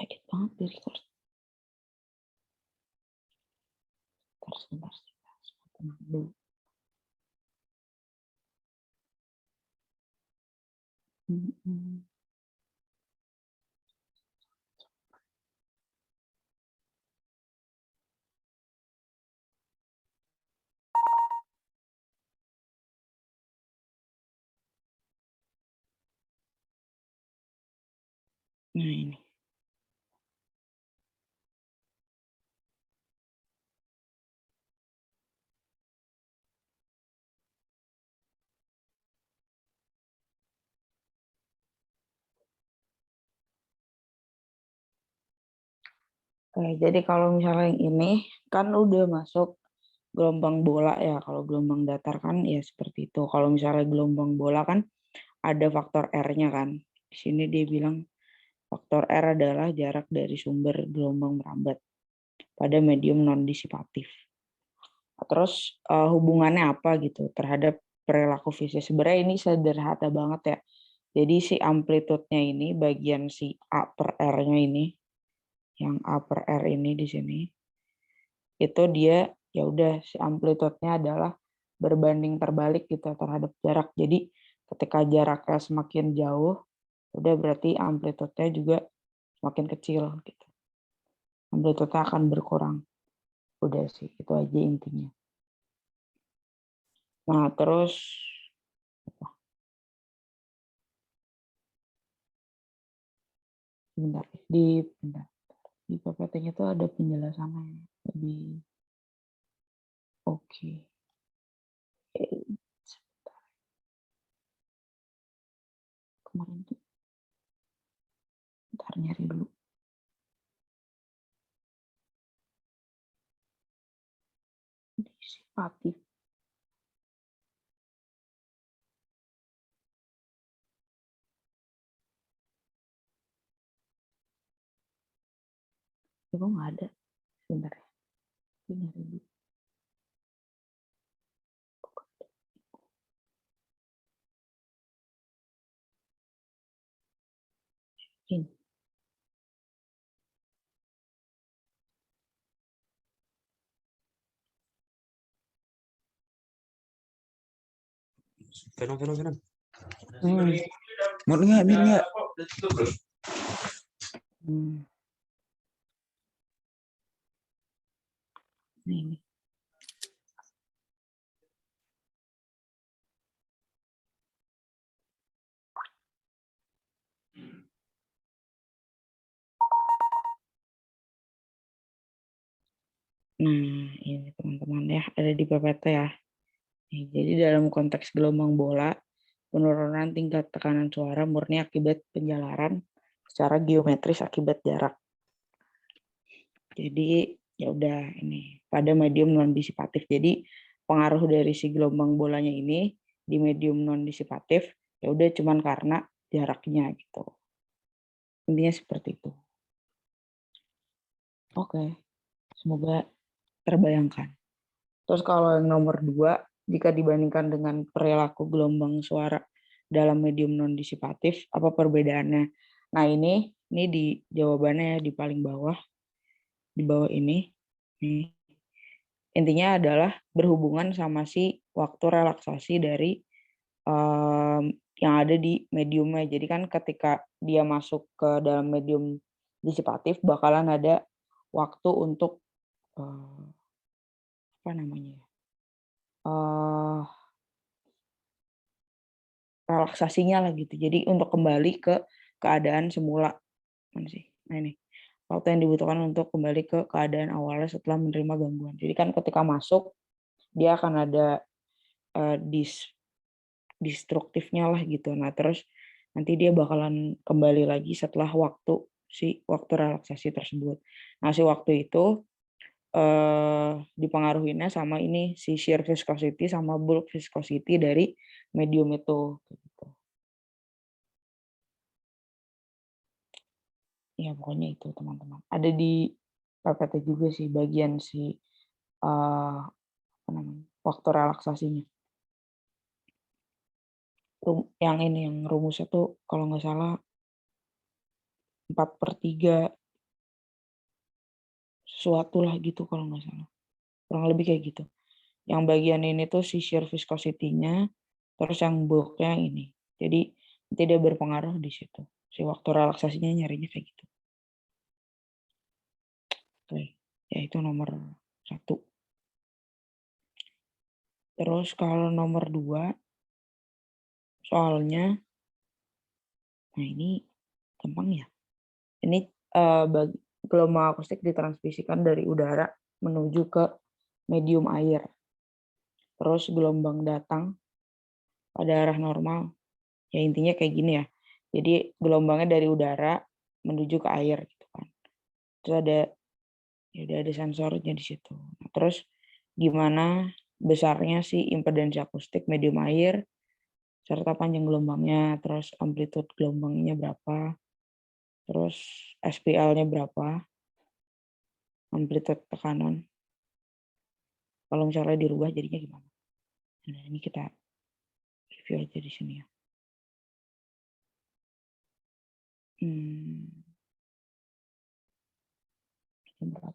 Sakit banget di record. Sebentar. Tenang dulu. Nah ini. Oke, jadi kalau misalnya yang ini kan udah masuk gelombang bola ya. Kalau gelombang datar kan ya seperti itu. Kalau misalnya gelombang bola kan ada faktor R-nya kan. Di sini dia bilang faktor R adalah jarak dari sumber gelombang merambat pada medium non-disipatif. Terus hubungannya apa gitu terhadap perilaku fisik? Sebenarnya ini sederhana banget ya. Jadi si amplitudenya ini bagian si A per R-nya ini, yang A per R ini di sini, itu dia ya udah si amplitudenya adalah berbanding terbalik gitu terhadap jarak. Jadi ketika jaraknya semakin jauh, udah berarti amplitudenya juga semakin kecil gitu. Amplitudenya akan berkurang. Udah sih, itu aja intinya. Nah, terus bentar, di PPT-nya tuh ada penjelasannya lebih oke. Kemarin tuh, bentar nyari dulu. Disipatif. Itu nggak ada. Sebentar ya. Ini nyari dulu. Ini. Fenon. Mau nggak, biar nggak. Ini. Nah, ini teman-teman ya, ada di PPT ya. Nih, jadi dalam konteks gelombang bola, penurunan tingkat tekanan suara murni akibat penjalaran secara geometris akibat jarak. Jadi ya udah ini pada medium non disipatif. Jadi pengaruh dari si gelombang bolanya ini di medium non disipatif ya udah cuman karena jaraknya gitu. Intinya seperti itu. Oke, semoga terbayangkan. Terus kalau yang nomor 2, jika dibandingkan dengan perilaku gelombang suara dalam medium non disipatif, apa perbedaannya? Nah ini di jawabannya ya, di paling bawah, di bawah ini. Nih. Intinya adalah berhubungan sama si waktu relaksasi dari yang ada di mediumnya. Jadi kan ketika dia masuk ke dalam medium disipatif bakalan ada waktu untuk apa namanya ya? Relaksasinya lah gitu. Jadi untuk kembali ke keadaan semula. Mana sih? Nah ini. Waktu yang dibutuhkan untuk kembali ke keadaan awalnya setelah menerima gangguan. Jadi kan ketika masuk dia akan ada destruktifnya lah gitu. Nah, terus nanti dia bakalan kembali lagi setelah waktu relaksasi tersebut. Nah, si waktu itu dipengaruhinya sama ini si shear viscosity sama bulk viscosity dari medium itu gitu. Ya pokoknya itu teman-teman. Ada di PPT juga sih bagian si apa namanya, waktu relaksasinya. Yang ini yang rumusnya tuh kalau nggak salah 4/3 sesuatu lah gitu kalau nggak salah. Kurang lebih kayak gitu. Yang bagian ini tuh si shear viscosity-nya, terus yang bulk-nya ini. Jadi nanti dia berpengaruh di situ. Si waktu relaksasinya nyarinya kayak gitu. Oke, ya itu nomor 1. Terus kalau nomor 2, soalnya, nah ini gampang ya. Ini gelombang akustik ditransmisikan dari udara menuju ke medium air. Terus gelombang datang pada arah normal. Ya intinya kayak gini ya. Jadi gelombangnya dari udara menuju ke air gitu kan. Terus ada sensornya di situ. Nah, terus gimana besarnya sih impedansi akustik medium air serta panjang gelombangnya, terus amplitude gelombangnya berapa, terus SPL-nya berapa, amplitude tekanan. Kalau misalnya dirubah jadinya gimana? Nah, ini kita review aja di sini ya. Berapa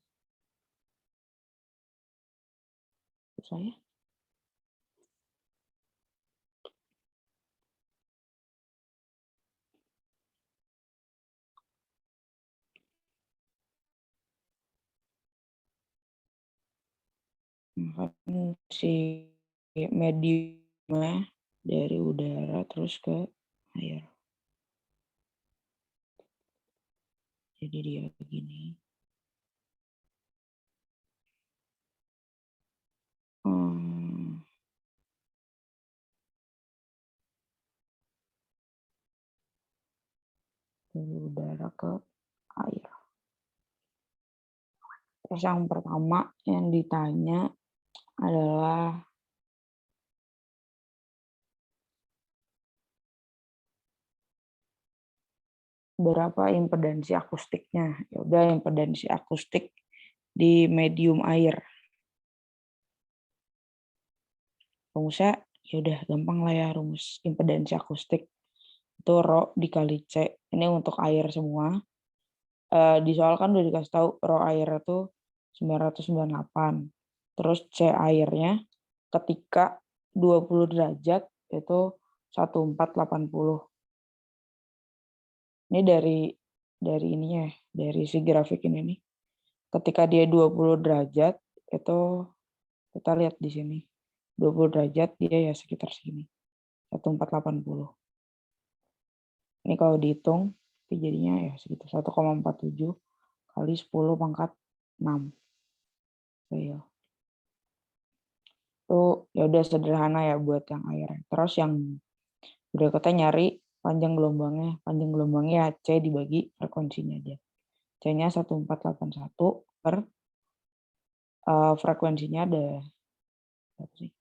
saya? Si mediumnya dari udara terus ke air. Jadi dia begini. Dari udara ke air. Terus yang pertama yang ditanya adalah berapa impedansi akustiknya. Ya udah impedansi akustik di medium air. Rumusnya ya udah gampang lah ya rumus impedansi akustik. Itu Rho dikali C. Ini untuk air semua. Di soal kan udah dikasih tahu Rho air itu 998. Terus C airnya ketika 20 derajat itu 1480. Ini dari ininya, dari si grafik ini nih. Ketika dia 20 derajat itu kita lihat di sini. 20 derajat dia ya sekitar segini. 1480. Ini kalau dihitung jadinya ya segitu 1,47 kali 10 pangkat 6. Ya. Itu ya udah sederhana ya buat yang air. Terus yang berikutnya nyari panjang gelombangnya. Panjang gelombangnya ya C dibagi frekuensinya dia. C-nya 1481 per frekuensinya ada berapa sih?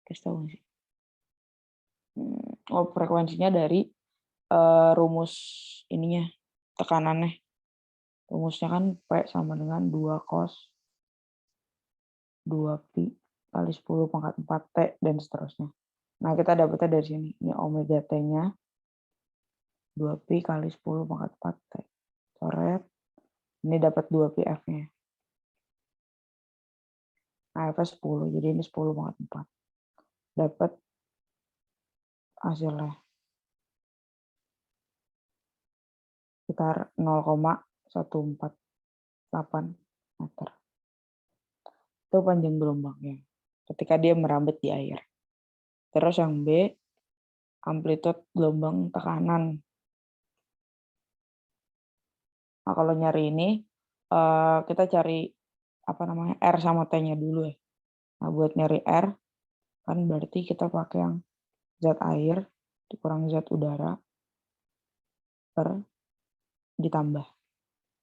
Kasih tahu nggak sih? Frekuensinya dari rumus ininya tekanannya. Rumusnya kan P sama dengan 2 cos 2 pi kali 10 pangkat 4 T dan seterusnya. Nah, kita dapatnya dari sini. Ini omega T-nya 2 pi kali 10 pangkat 4 T. Coret. Ini dapat 2 pi F-nya. Nah, F-nya 10. Jadi ini 10 pangkat 4. Dapat hasilnya sekitar 0,148 meter. Itu panjang gelombangnya ketika dia merambat di air. Terus yang B, amplitude gelombang tekanan. Nah, kalau nyari ini kita cari apa namanya R sama T-nya dulu ya. Nah, buat nyari R kan berarti kita pakai yang zat air dikurang zat udara per ditambah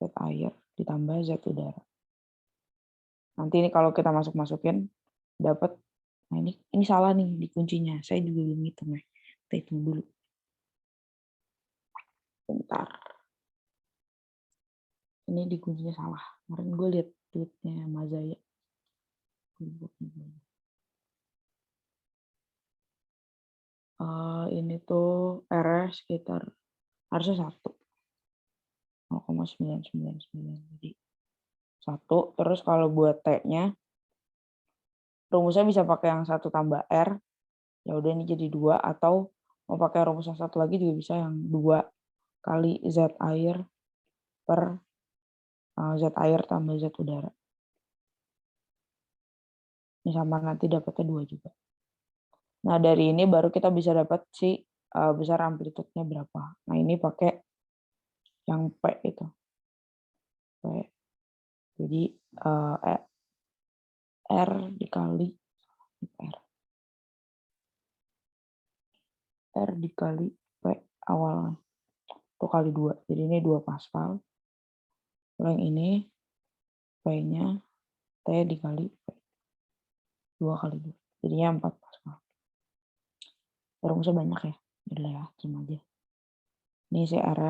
zat air ditambah zat udara. Nanti ini kalau kita masukin dapat, nah ini salah nih di kuncinya. Saya juga belum hitung ya. Kita hitung dulu. Bentar. Ini di kuncinya salah. Kemarin gue lihat tweetnya Mazaya. Ini tuh R sekitar harusnya 1. 0,999. Jadi 1. Terus kalau buat T-nya, rumusnya bisa pakai yang 1 tambah R. Ya udah ini jadi 2. Atau mau pakai rumus yang 1 lagi juga bisa, yang 2 kali Z air per Z air tambah Z udara. Ini sama, nanti dapatnya 2 juga. Nah, dari ini baru kita bisa dapat si besar amplitudenya berapa. Nah, ini pakai yang P itu. P. Jadi R dikali R dikali P awalnya. Itu kali 2. Jadi ini 2 Pascal. Kalau yang ini P-nya T dikali P. 2 kali 2. Jadinya 4 Pascal. Rumusnya banyak ya. Udah ya, cuma aja. Ini CR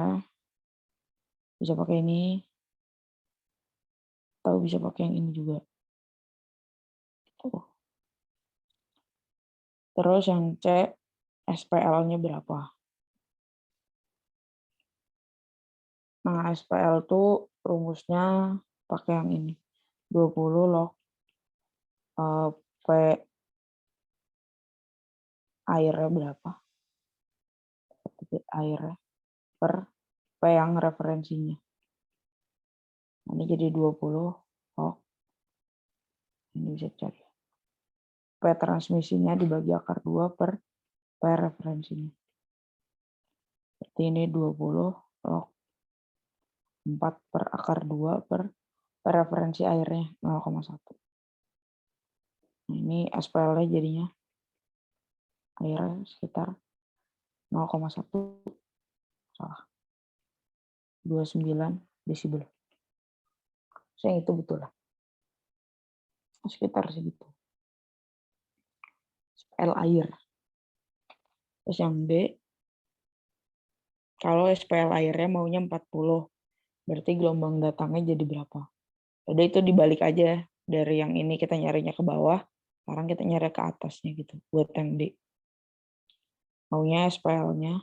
bisa pakai ini. Atau bisa pakai yang ini juga. Terus yang C, SPL-nya berapa? Nah, SPL tuh rumusnya pakai yang ini. 20 log P airnya berapa? P airnya per P yang referensinya. Nah, ini jadi 20 log. Ini bisa cari. P transmisinya dibagi akar 2 per P referensinya. Berarti ini 20 log 4 per akar 2 per P referensi airnya 0,1. Nah, ini SPL-nya jadinya airnya sekitar 0,1, salah, 29 desibel. Saya itu betul lah. Sekitar segitu. SPL air. Terus yang B, kalau SPL airnya maunya 40, berarti gelombang datangnya jadi berapa? Udah itu dibalik aja. Dari yang ini kita nyarinya ke bawah, sekarang kita nyari ke atasnya gitu. Buat yang D. Maunya SPL-nya,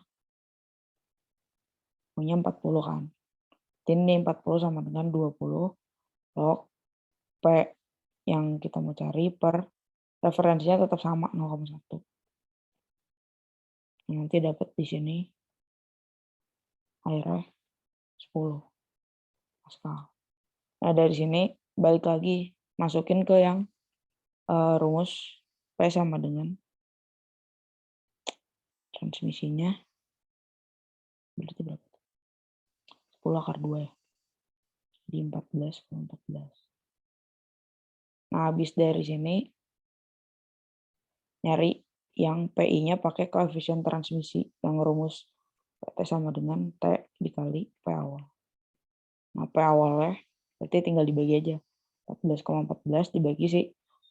maunya 40 kan. Ini 40 sama dengan 20 log P yang kita mau cari per referensinya tetap sama 0,1. Nanti dapat di sini airnya 10 Pascal. Nah, dari sini balik lagi masukin ke yang rumus P sama dengan transmisinya berarti berapa? 10 akar 2 ya. Di 14 ke 14. Nah, habis dari sini nyari yang PI-nya pakai koefisien transmisi yang rumus T sama dengan T dikali P awal. Nah, P awalnya berarti tinggal dibagi aja. 14,14 dibagi si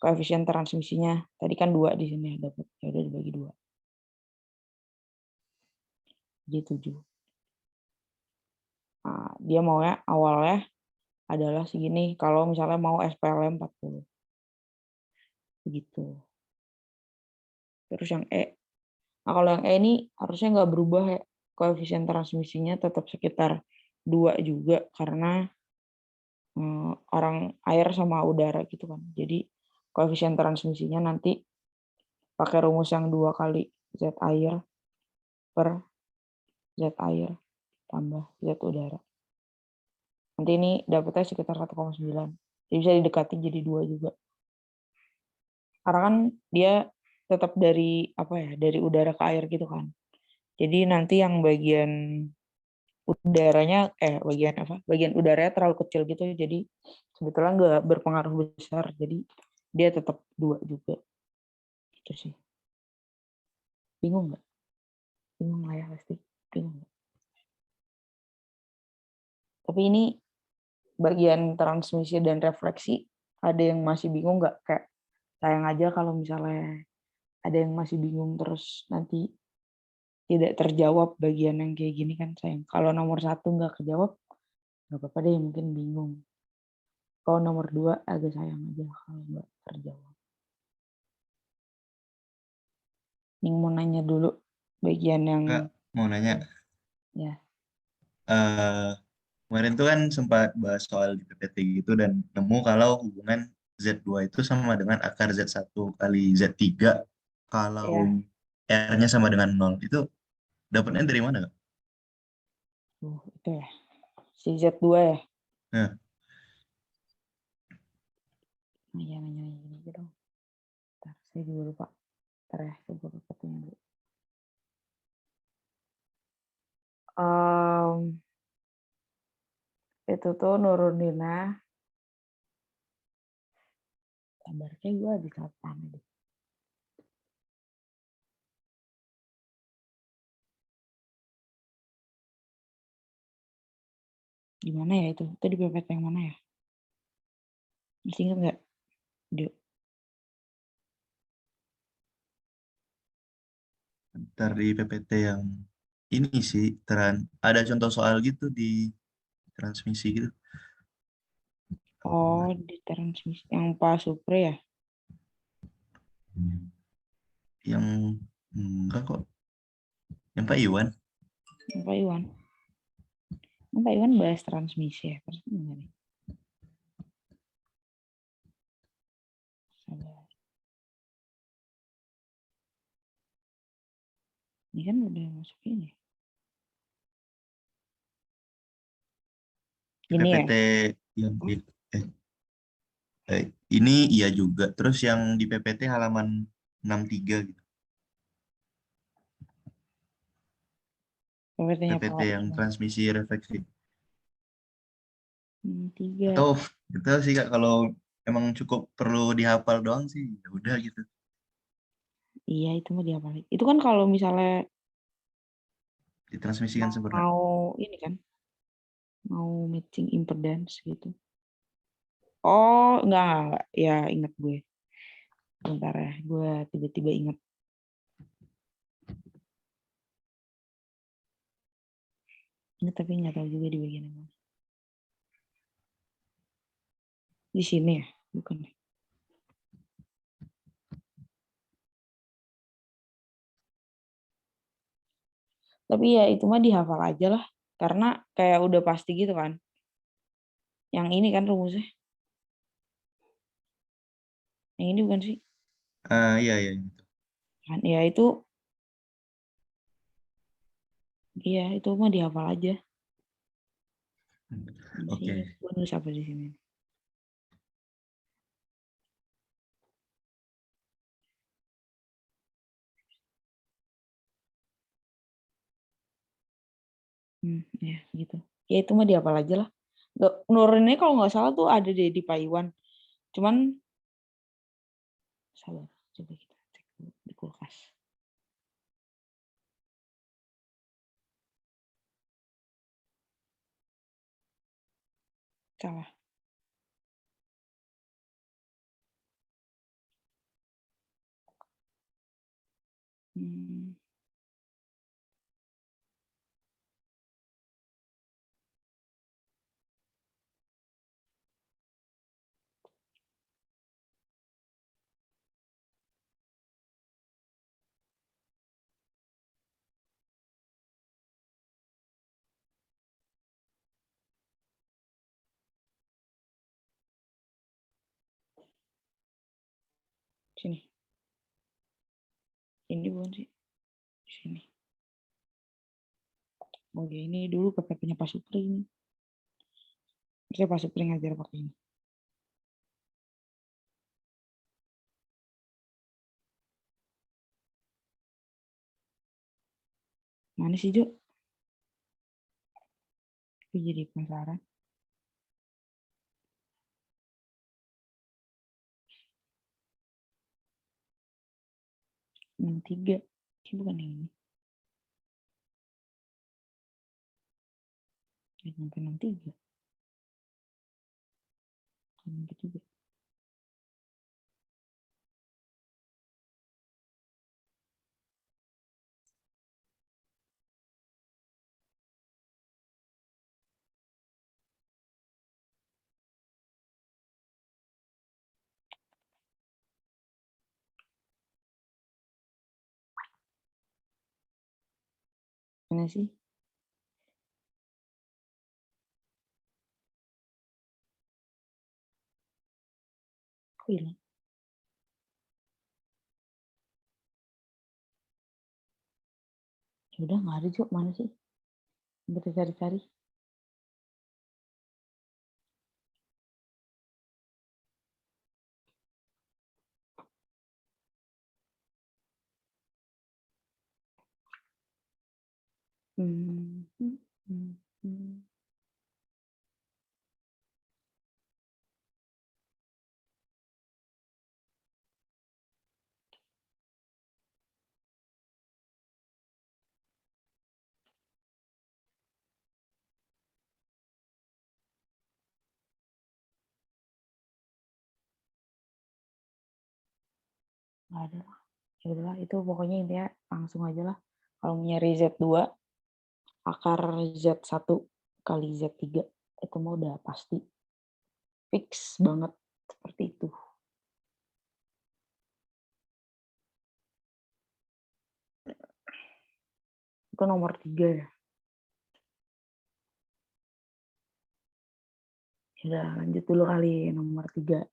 koefisien transmisinya. Tadi kan 2 di sini dapat. Ya udah dibagi 2. Jadi 7. Nah, dia maunya awalnya adalah segini. Kalau misalnya mau SPL 40. Begitu. Terus yang E. Nah, kalau yang E ini harusnya nggak berubah ya. Koefisien transmisinya tetap sekitar 2 juga. Karena orang air sama udara gitu kan. Jadi koefisien transmisinya nanti pakai rumus yang 2 kali Z air per Z air tambah Z udara. Nanti ini dapatnya sekitar 1,9. Jadi bisa didekati jadi 2 juga. Karena kan dia tetap dari apa ya, dari udara ke air gitu kan. Jadi nanti yang bagian udaranya bagian udaranya terlalu kecil gitu, jadi sebetulnya nggak berpengaruh besar, jadi dia tetap 2 juga. Itu sih. Bingung nggak? Bingung lah ya pasti. Bingung nggak? Tapi ini bagian transmisi dan refleksi ada yang masih bingung nggak? Kayak sayang aja kalau misalnya ada yang masih bingung terus nanti tidak terjawab bagian yang kayak gini kan sayang. Kalau nomor 1 nggak kejawab, nggak apa-apa deh, mungkin bingung. Kalau nomor 2 agak sayang aja kalau nggak terjawab. Ning mau nanya dulu bagian yang Kak, mau nanya. ya. eh Kemarin tuh kan sempat bahas soal di PPT gitu dan nemu kalau hubungan Z2 itu sama dengan akar Z1 kali Z3 Ya, kalau R-nya sama dengan 0. Itu dapatnya dari mana, Kak? itu ya. Si Z2 ya. Nah, Nanya gini aja dong. Ntar, saya juga lupa. Ntar ya, coba PPT-nya dulu. Itu tuh nuruninnya. Kabarnya gue habis kapan deh. Gimana ya itu? Itu di PPT yang mana ya? Masih ingat nggak? Dio? ntar di PPT yang ini sih, ada contoh soal gitu di transmisi gitu. Oh, di transmisi. Yang Pak Supri ya? Yang enggak kok, yang Pak Iwan. Yang Pak Iwan. Yang Pak Iwan bahas transmisi ya? Terus enggak nih? Sabar. Ini kan udah masuk ini. Di Ini ya? PPT yang eh, ini iya juga. Terus yang di PPT halaman 63 gitu. PPT-nya PPT Pak yang Iwan. transmisi refleksi. 3. Atau itu sih Kak, kalau emang cukup perlu dihafal doang sih, ya udah gitu. Iya, itu mah dihafalin. Itu kan kalau misalnya Ditransmisikan sempurna. mau ini kan, mau matching impedance gitu. Oh, enggak. Ya, ingat gue. Bentar ya, gue tiba-tiba ingat. Ingat tapi nggak tahu juga di bagian mana. Di sini ya? Bukan. Tapi ya itu mah dihafal aja lah. Karena kayak udah pasti gitu kan. Yang ini kan rumusnya. Yang ini bukan sih? Ah iya iya. Kan ya itu, iya itu mah dihafal aja. Masih Oke. ingat gue nulis apa di sini. Ya gitu. Ya itu mah dihafal aja lah. Nuruninnya kalau nggak salah tuh ada di Pak Iwan. Cuman sabar, coba kita cek dulu di kulkas. Salah. Hmm, sini. Ini bukan sih. Sini. Oke, ini dulu PPT-nya Pak Supri ini. Saya Pak Supri ngajar pakai ini. Mana sih, Jo? Aku jadi penasaran. 63. Ini bukan yang ini. Ya, sampai 63. Sampai juga. Mana sih? Kok hilang? Ya udah nggak ada, Cuk. Mana sih? Kita cari-cari. Hmm. Hmm. Hmm. Hmm. Nggak ada lah. Ya udahlah, itu pokoknya intinya langsung aja lah. Kalau nyari Z2, akar Z1 kali Z3, itu mah udah pasti. Fix banget seperti itu. Itu nomor 3 ya. Udah lanjut dulu kali nomor 3.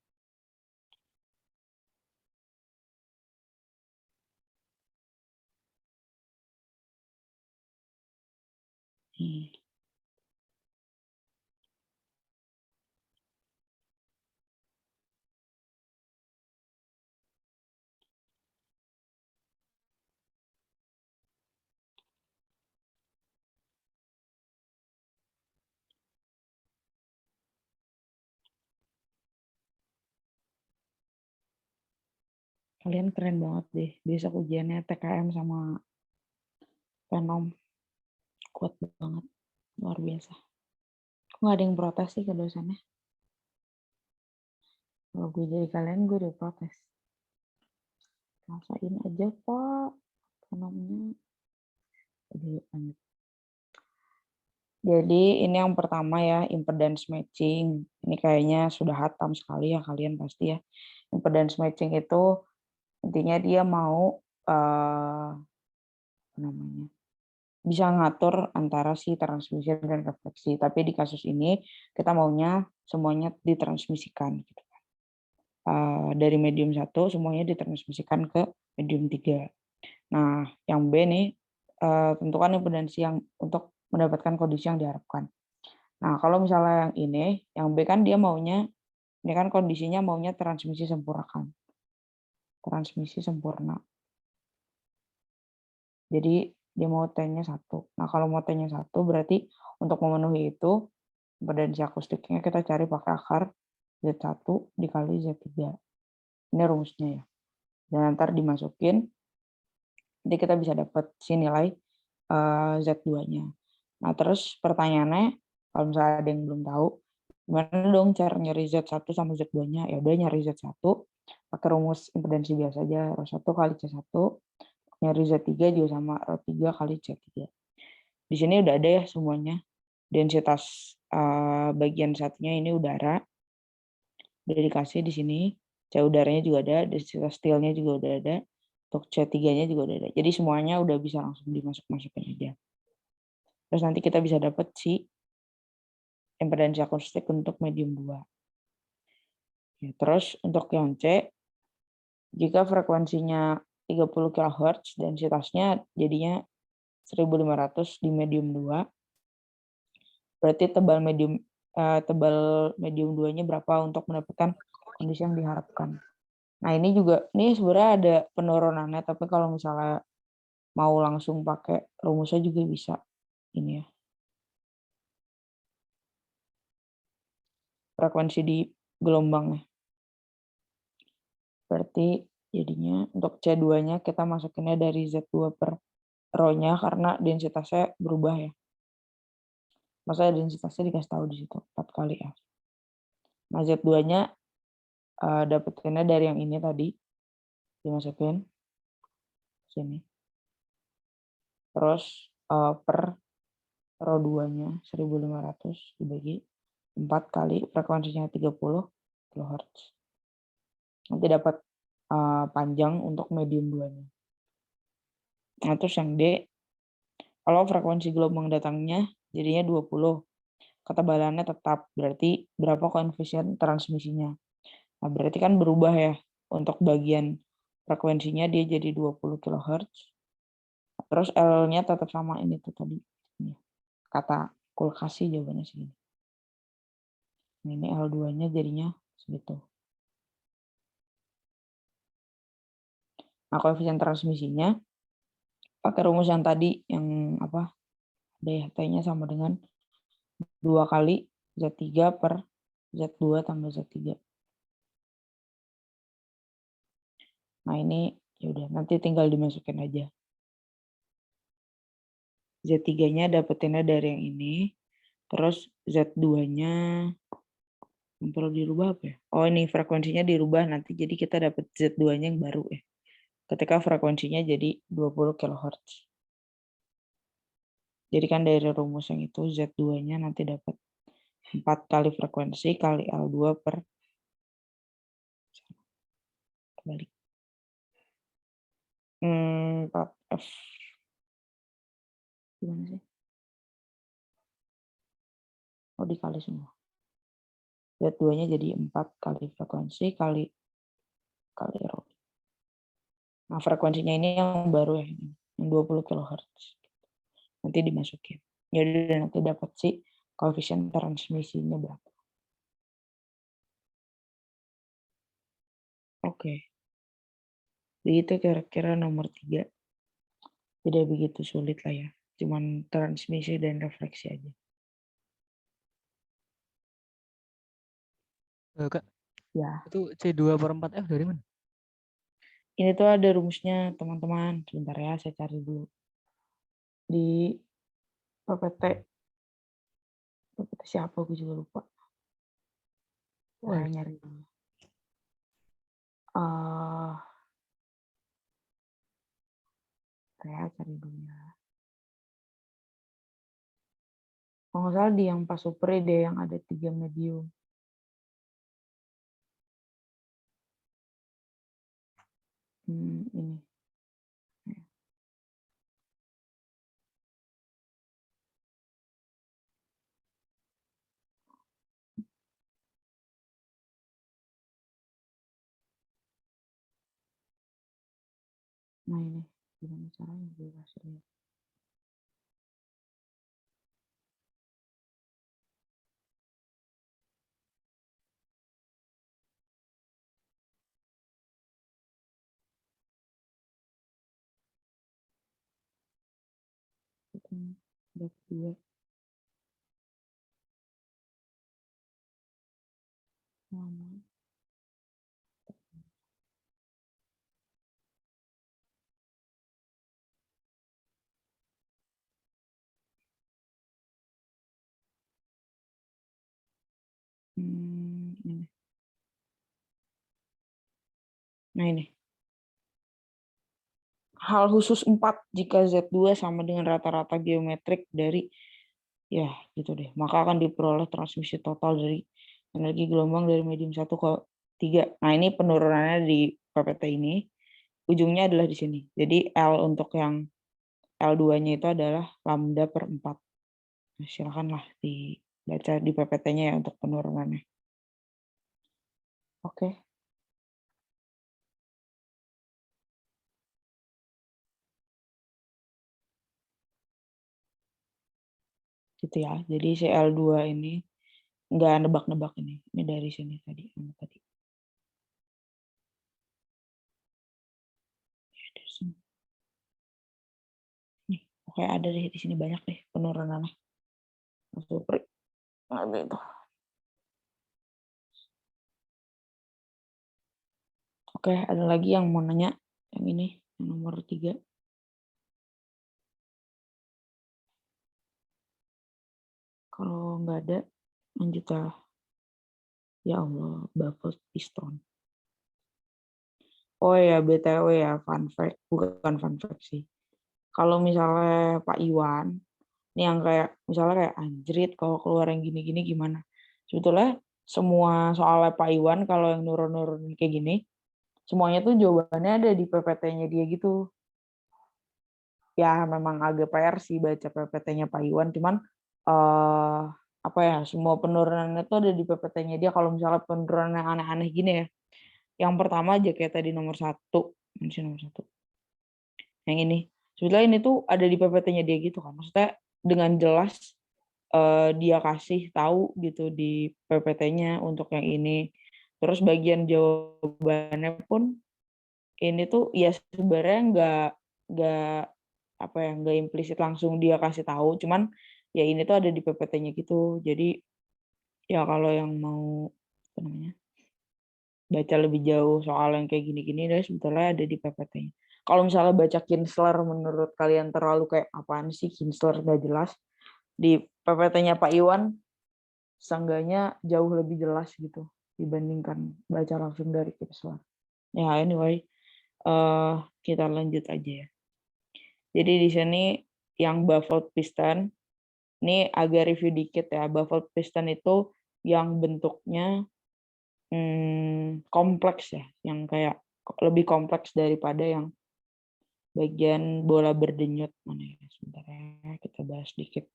Nih. Kalian keren banget deh. Besok ujiannya TKM sama Penom. Kuat banget. Luar biasa. Kok nggak ada yang protes sih ke dosennya? Kalau gue jadi kalian, gue udah protes. Rasain aja, Pak. Penomnya. Jadi lanjut. Jadi ini yang pertama ya, impedance matching. Ini kayaknya sudah hatam sekali ya kalian pasti ya. Impedance matching itu intinya dia mau apa namanya, bisa ngatur antara si transmisi dan refleksi. Tapi di kasus ini kita maunya semuanya ditransmisikan. Gitu. Dari medium 1 semuanya ditransmisikan ke medium 3. Nah, yang B nih, tentukan impedansi yang untuk mendapatkan kondisi yang diharapkan. Nah, kalau misalnya yang ini, yang B kan dia maunya, ini kan kondisinya maunya transmisi sempurna kan. Transmisi sempurna. Jadi dia mau T-nya 1. Nah, kalau mau T-nya 1 berarti untuk memenuhi itu, impedansi akustiknya kita cari pakai akar Z1 dikali Z3. Ini rumusnya ya. Dan ntar dimasukin, nanti kita bisa dapat si nilai Z2-nya. Nah, terus pertanyaannya, kalau misalnya ada yang belum tahu, gimana dong cara nyari Z1 sama Z2-nya? Ya udah nyari Z1, pakai rumus impedansi biasa aja, Rho1 kali C1, nyari Z3 juga sama Rho3 kali C3. Di sini udah ada ya semuanya. Densitas bagian satunya ini udara, udah dikasih di sini. C udaranya juga ada, densitas steel-nya juga udah ada, untuk C3-nya juga udah ada. Jadi semuanya udah bisa langsung dimasukin aja. Terus nanti kita bisa dapat si impedansi akustik untuk medium 2. Ya, terus untuk yang C, jika frekuensinya 30 kHz, densitasnya jadinya 1500 di medium 2, berarti tebal medium 2-nya berapa untuk mendapatkan kondisi yang diharapkan. Nah, ini sebenarnya ada penurunannya, tapi kalau misalnya mau langsung pakai rumusnya juga bisa. Ini ya. Frekuensi di gelombangnya. Berarti jadinya untuk C2-nya kita masukinnya dari Z2 per Rho-nya karena densitasnya berubah ya. Masa densitasnya dikasih tahu di situ 4 kali F. Nah, Z2-nya dapetinnya dari yang ini tadi. Dimasukin sini. Terus per Rho2-nya 1500 dibagi 4 kali frekuensinya 30 kHz. Nanti dapat panjang untuk medium 2-nya. Nah, terus yang D, kalau frekuensi gelombang datangnya jadinya 20. Ketebalannya tetap, berarti berapa koefisien transmisinya. Nah, berarti kan berubah ya. Untuk bagian frekuensinya dia jadi 20 kHz. Terus L-nya tetap sama ini tuh tadi. Ini. Kata kulkasi jawabannya segini. Nah, ini L2-nya jadinya segitu. Nah, koefisien transmisinya pakai rumus yang tadi yang apa? T-nya sama dengan 2 kali Z3 per Z2 tambah Z3. Nah, ini ya udah nanti tinggal dimasukin aja. Z3-nya dapetinnya dari yang ini. Terus Z2-nya perlu dirubah apa ya? Oh, ini frekuensinya dirubah nanti jadi kita dapat Z2-nya yang baru ya. Ketika frekuensinya jadi 20 kHz. Jadi kan dari rumus yang itu Z2-nya nanti dapat 4 kali frekuensi kali L2 per balik 4F. Gimana sih? Oh, dikali semua. Z2-nya jadi 4 kali frekuensi kali R. Nah, frekuensinya ini yang baru ya, yang 20 kHz. Nanti dimasukin. Jadi nanti dapat si koefisien transmisinya berapa. Oke. Begitu kira-kira nomor 3. Tidak begitu sulit lah ya. Cuman transmisi dan refleksi aja. Kak, Ya. itu C2/4F dari mana? Ini tuh ada rumusnya teman-teman. Sebentar ya, saya cari dulu. Di PPT. PPT siapa? Gue juga lupa. Saya nyari dulu. Saya cari dulu ya. Kalau nggak salah di yang pas super deh yang ada 3 medium. Ini. Nah ini. Gimana caranya gue kasih lihat. Dapat 2. Lama. Ini. Nah ini. Hal khusus 4 jika Z2 sama dengan rata-rata geometrik dari ya gitu deh. Maka akan diperoleh transmisi total dari energi gelombang dari medium 1 ke 3. Nah, ini penurunannya di PPT ini. Ujungnya adalah di sini. Jadi L untuk yang L2-nya itu adalah lambda per 4. Nah, silakanlah dibaca di PPT-nya ya untuk penurunannya. Oke. Gitu ya. Jadi si L2 ini nggak nebak-nebak ini. Ini dari sini tadi. Nih, oke ada deh di sini banyak deh penurunannya. Super. Ada itu. Oke, ada lagi yang mau nanya yang ini, yang nomor 3. Kalau nggak ada, lanjut lah. Ya Allah, bapak piston. Oh ya, BTW ya, fun fact. Bukan fun fact sih. Kalau misalnya Pak Iwan, ini yang kayak, misalnya kayak anjrit, kalau keluar yang gini-gini gimana? Sebetulnya semua soalnya Pak Iwan, kalau yang nurun-nurun kayak gini, semuanya tuh jawabannya ada di PPT-nya dia gitu. Ya memang agak PR sih baca PPT-nya Pak Iwan, cuman apa ya, semua penurunannya itu ada di PPT-nya dia. Kalau misalnya penurunan yang aneh-aneh gini ya, yang pertama aja kayak tadi nomor 1, mana sih nomor 1? Yang ini. Sebetulnya ini tuh ada di PPT-nya dia gitu kan. Maksudnya dengan jelas dia kasih tahu gitu di PPT-nya untuk yang ini. Terus bagian jawabannya pun ini tuh ya sebenarnya nggak apa ya, nggak implisit langsung dia kasih tahu, cuman ya ini tuh ada di PPT-nya gitu. Jadi ya kalau yang mau apa namanya, baca lebih jauh soal yang kayak gini-gini deh sebetulnya ada di PPT-nya. Kalau misalnya baca Kinsler menurut kalian terlalu kayak apaan sih Kinsler nggak jelas, di PPT-nya Pak Iwan seenggaknya jauh lebih jelas gitu dibandingkan baca langsung dari Kinsler. Ya anyway, kita lanjut aja ya. Jadi di sini yang baffled piston, ini agak review dikit ya. Baffled piston itu yang bentuknya kompleks ya, yang kayak lebih kompleks daripada yang bagian bola berdenyut. Mana ya? Sebentar ya, kita bahas dikit.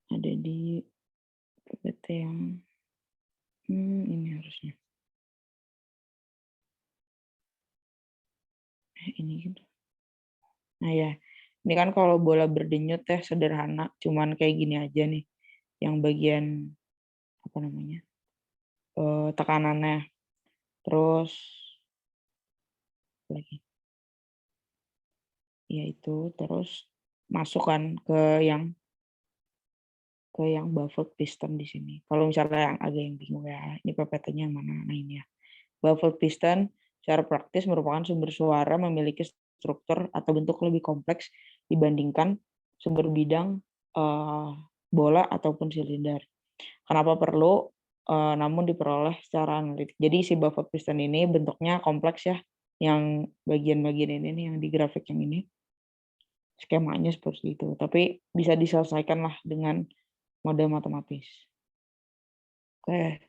Ada di PPT yang ini harusnya. Ini gitu. Nah ya, ini kan kalau bola berdenyut ya sederhana, cuman kayak gini aja nih, yang bagian apa namanya tekanannya, terus lagi, yaitu terus masukkan ke yang baffled piston di sini. Kalau misalnya yang agak yang bingung ya, ini PPT-nya yang mana? Nah ini ya, baffled piston secara praktis merupakan sumber suara memiliki struktur atau bentuk lebih kompleks dibandingkan sumber bidang bola ataupun silinder. Kenapa perlu? Namun diperoleh secara analitik. Jadi si baffled piston ini bentuknya kompleks ya, yang bagian-bagian ini nih yang di grafik yang ini skemanya seperti itu. Tapi bisa diselesaikan lah dengan model matematis. Oke,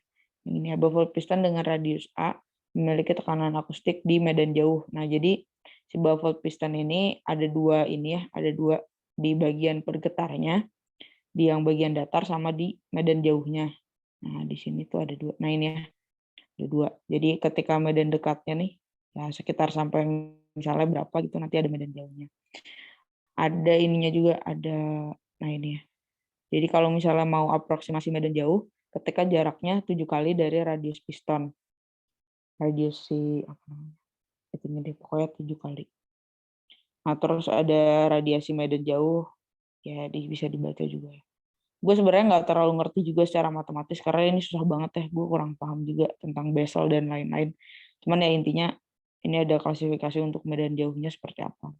ini ya, baffled piston dengan radius A memiliki tekanan akustik di medan jauh. Nah, jadi si baffled piston ini ada dua ini ya, ada dua di bagian pergetarnya, di yang bagian datar sama di medan jauhnya. Nah, di sini tuh ada dua. Nah, ini ya, ada dua. Jadi ketika medan dekatnya nih, ya sekitar sampai misalnya berapa gitu, nanti ada medan jauhnya. Ada ininya juga, ada, nah ini ya. Jadi kalau misalnya mau aproksimasi medan jauh, ketika jaraknya 7 kali dari radius piston. Radius si apa namanya? Itunya deh, pokoknya 7 kali. Nah, terus ada radiasi medan jauh, ya bisa dibaca juga ya. Gue sebenarnya nggak terlalu ngerti juga secara matematis karena ini susah banget ya, gue kurang paham juga tentang Bessel dan lain-lain. Cuman ya intinya ini ada klasifikasi untuk medan jauhnya seperti apa.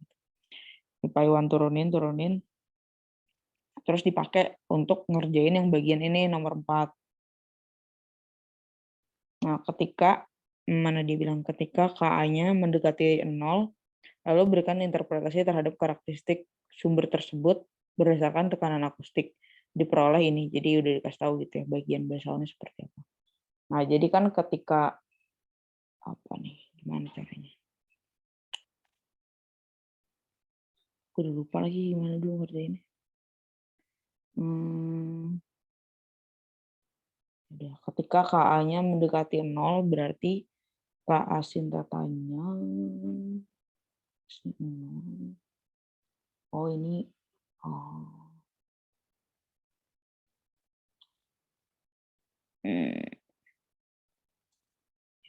Pak Iwan turunin, terus dipakai untuk ngerjain yang bagian ini nomor 4. Nah, ketika mana dia bilang ketika KA-nya mendekati 0, lalu berikan interpretasi terhadap karakteristik sumber tersebut berdasarkan tekanan akustik diperoleh ini. Jadi udah dikasih tahu gitu ya bagian basalnya seperti apa. Nah, jadi kan ketika apa nih? Gimana caranya? Aku udah lupa lagi gimana dulu ngerjainnya. Udah, ketika KA-nya mendekati 0 berarti KA sin tatanya oh ini oh.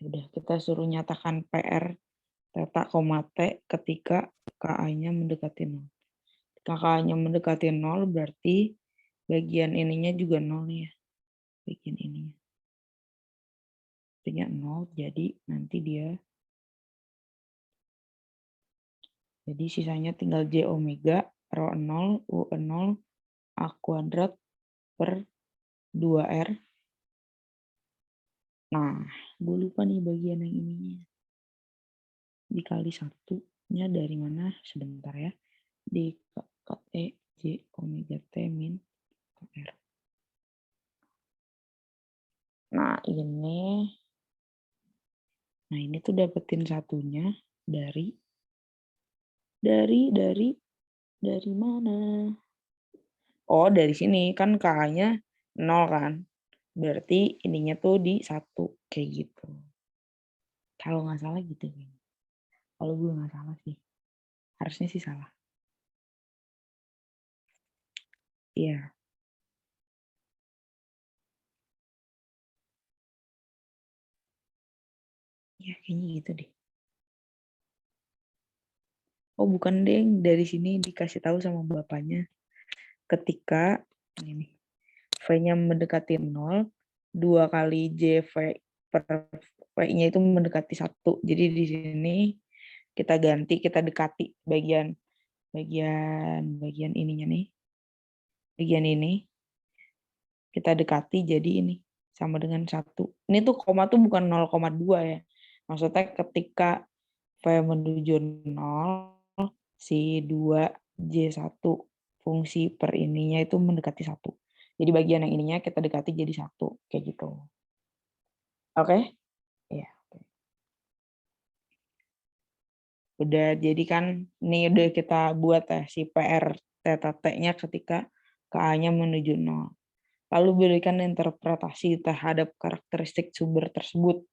Udah kita suruh nyatakan PR theta, T ketika KA-nya mendekati 0. Ketika KA-nya mendekati 0 berarti bagian ininya juga 0 ya. Bagian ininya. Artinya 0, jadi nanti dia jadi sisanya tinggal J omega rho 0 U 0 A kuadrat per 2R. Nah, gue lupa nih bagian yang ininya. Dikali satunya dari mana? Sebentar ya. Di E J omega T min R. Nah, ini tuh dapetin satunya dari Dari mana? Oh, dari sini kan K-nya 0 kan. Berarti ininya tuh di 1 kayak gitu. Kalau nggak salah gitu. Kalau gue nggak salah sih. Harusnya sih salah. Iya. Ya kayaknya gitu deh. Oh bukan deh, dari sini dikasih tahu sama bapaknya ketika ini V-nya mendekati 0, 2 kali JV per V-nya itu mendekati 1. Jadi di sini kita ganti, kita dekati bagian bagian ininya nih. Bagian ini kita dekati jadi ini sama dengan 1. Ini tuh koma tuh bukan 0,2 ya. Maksudnya ketika V menuju 0, si 2J1 fungsi per ininya itu mendekati 1. Jadi bagian yang ininya kita dekati jadi 1. Kayak gitu. Oke? Ya. Udah, jadi kan ini udah kita buat ya si PR theta T-nya ketika KA-nya menuju 0. Lalu berikan interpretasi terhadap karakteristik sumber tersebut.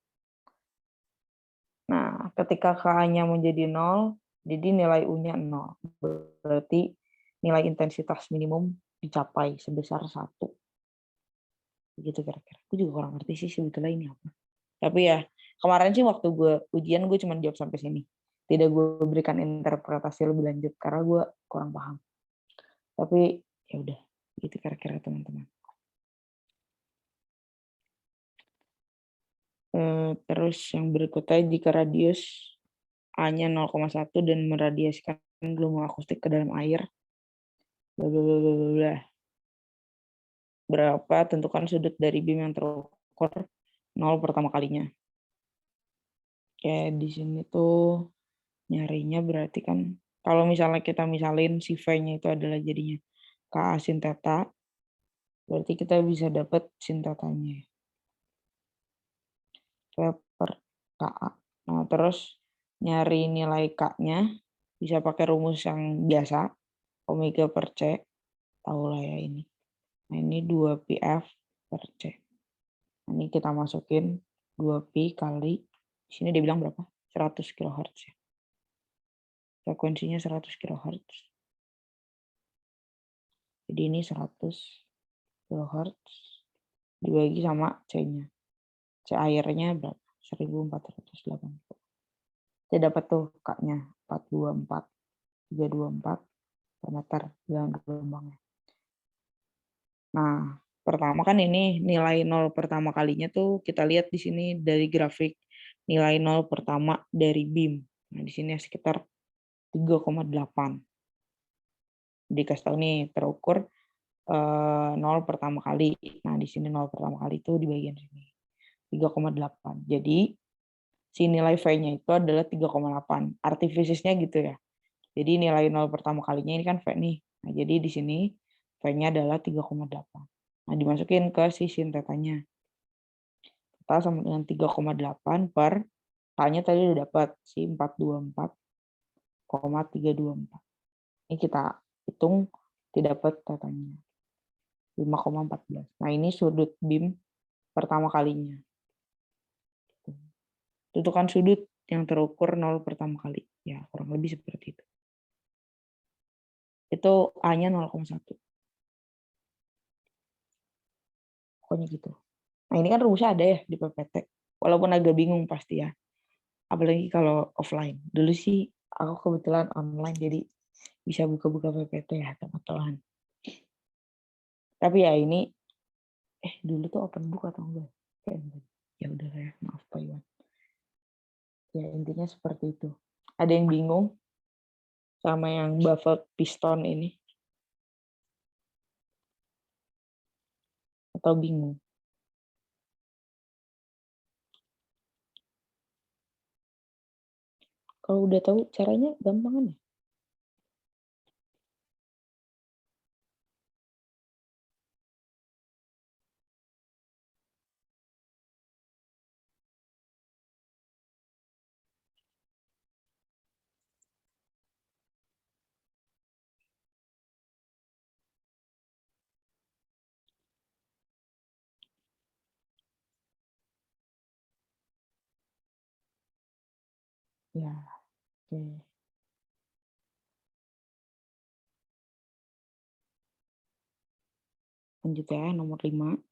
Nah, ketika KA-nya menjadi 0, jadi nilai U-nya 0. Berarti nilai intensitas minimum dicapai sebesar 1. Begitu kira-kira. Aku juga kurang ngerti sih sebetulnya ini apa. Tapi ya, kemarin sih waktu gue ujian gue cuma jawab sampai sini. Tidak gue berikan interpretasi lebih lanjut karena gue kurang paham. Tapi ya udah, gitu kira-kira teman-teman. Terus yang berikutnya jika radius A-nya 0,1 dan meradiasikan gelombang akustik ke dalam air. Blablabla. Berapa tentukan sudut dari beam yang terukur 0 pertama kalinya. Kayak di sini tuh nyarinya berarti kan kalau misalnya kita misalin si V-nya itu adalah jadinya KA sin theta, berarti kita bisa dapat sin tetanya. V per KA. Nah, terus nyari nilai K-nya bisa pakai rumus yang biasa, omega per C. Tahu lah ya ini. Nah, ini 2πf per C. Nah, ini kita masukin 2pi kali, di sini dia bilang berapa? 100 kHz ya. Frekuensinya 100 kHz. Jadi ini 100 kHz dibagi sama C-nya. C airnya berapa? 1480. Kita dapat tuh K-nya 324 per meter dengan gelombangnya. Nah, pertama kan ini nilai 0 pertama kalinya tuh kita lihat di sini dari grafik nilai 0 pertama dari beam. Nah, di sini sekitar 3,8. Dikasih tahu nih terukur 0 pertama kali. Nah, di sini 0 pertama kali itu di bagian sini. 3,8. Jadi si nilai V-nya itu adalah 3,8. Artifisisnya gitu ya. Jadi nilai 0 pertama kalinya ini kan V nih. Nah, jadi di sini V-nya adalah 3,8. Nah, dimasukin ke si sin tetanya. Kita sama dengan 3,8 per K-nya tadi udah dapat si 424,324. Ini kita hitung tidak dapat tetanya. 5,14. Nah, ini sudut beam pertama kalinya. Tentukan sudut yang terukur 0 pertama kali. Ya, kurang lebih seperti itu. Itu A-nya 0,1. Pokoknya gitu. Nah, ini kan rumusnya ada ya di PPT. Walaupun agak bingung pasti ya. Apalagi kalau offline. Dulu sih aku kebetulan online jadi bisa buka-buka PPT ya teman-teman. Tapi ya ini dulu tuh open book atau enggak? Ya udah ya, maaf Pak Iwan. Ya intinya seperti itu. Ada yang bingung sama yang baffled piston ini? Atau bingung? Kalau udah tahu caranya gampang kan ya? Ya, oke. Lanjut ya, nomor 5.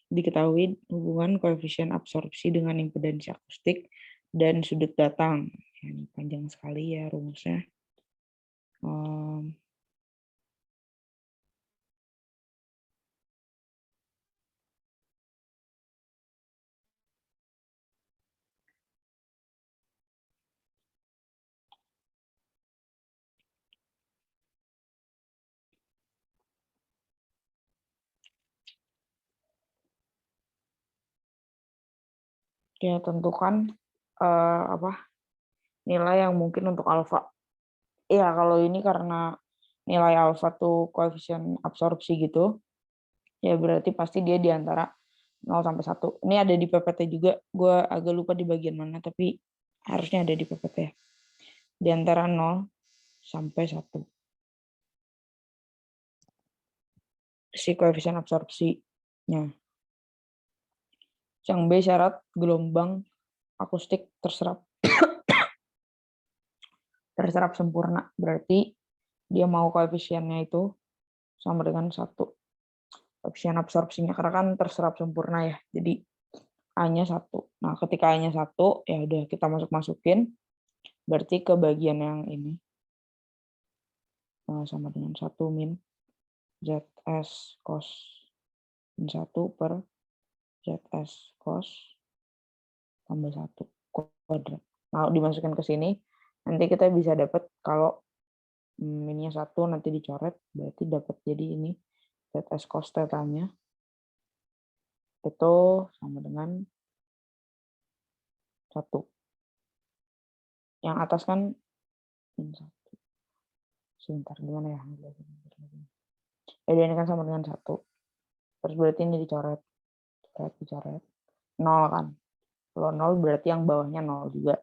Diketahui hubungan koefisien absorpsi dengan impedansi akustik dan sudut datang. Ya, ini panjang sekali ya rumusnya. Ya, tentukan nilai yang mungkin untuk alfa. Ya, kalau ini karena nilai alfa tuh koefisien absorpsi gitu, ya berarti pasti dia di antara 0 sampai 1. Ini ada di PPT juga, gue agak lupa di bagian mana, tapi harusnya ada di PPT. Di antara 0 sampai 1. Si koefisien absorpsinya. Yang B syarat gelombang akustik terserap sempurna. Berarti dia mau koefisiennya itu sama dengan 1. Koefisien absorpsinya karena kan terserap sempurna ya. Jadi A-nya 1. Nah, ketika A-nya 1, ya udah kita masukin. Berarti ke bagian yang ini sama dengan 1 min ZS cos min 1 per ZS cos tambah 1 kuadrat. Nah, dimasukin ke sini, nanti kita bisa dapat kalau minnya 1 nanti dicoret, berarti dapat jadi ini ZS cos theta-nya itu sama dengan 1. Yang atas kan min 1. Sebentar, gimana ya? Jadi ini kan sama dengan 1. Terus berarti ini dicoret. Dicoret. 0 kan. Kalau 0 berarti yang bawahnya 0 juga.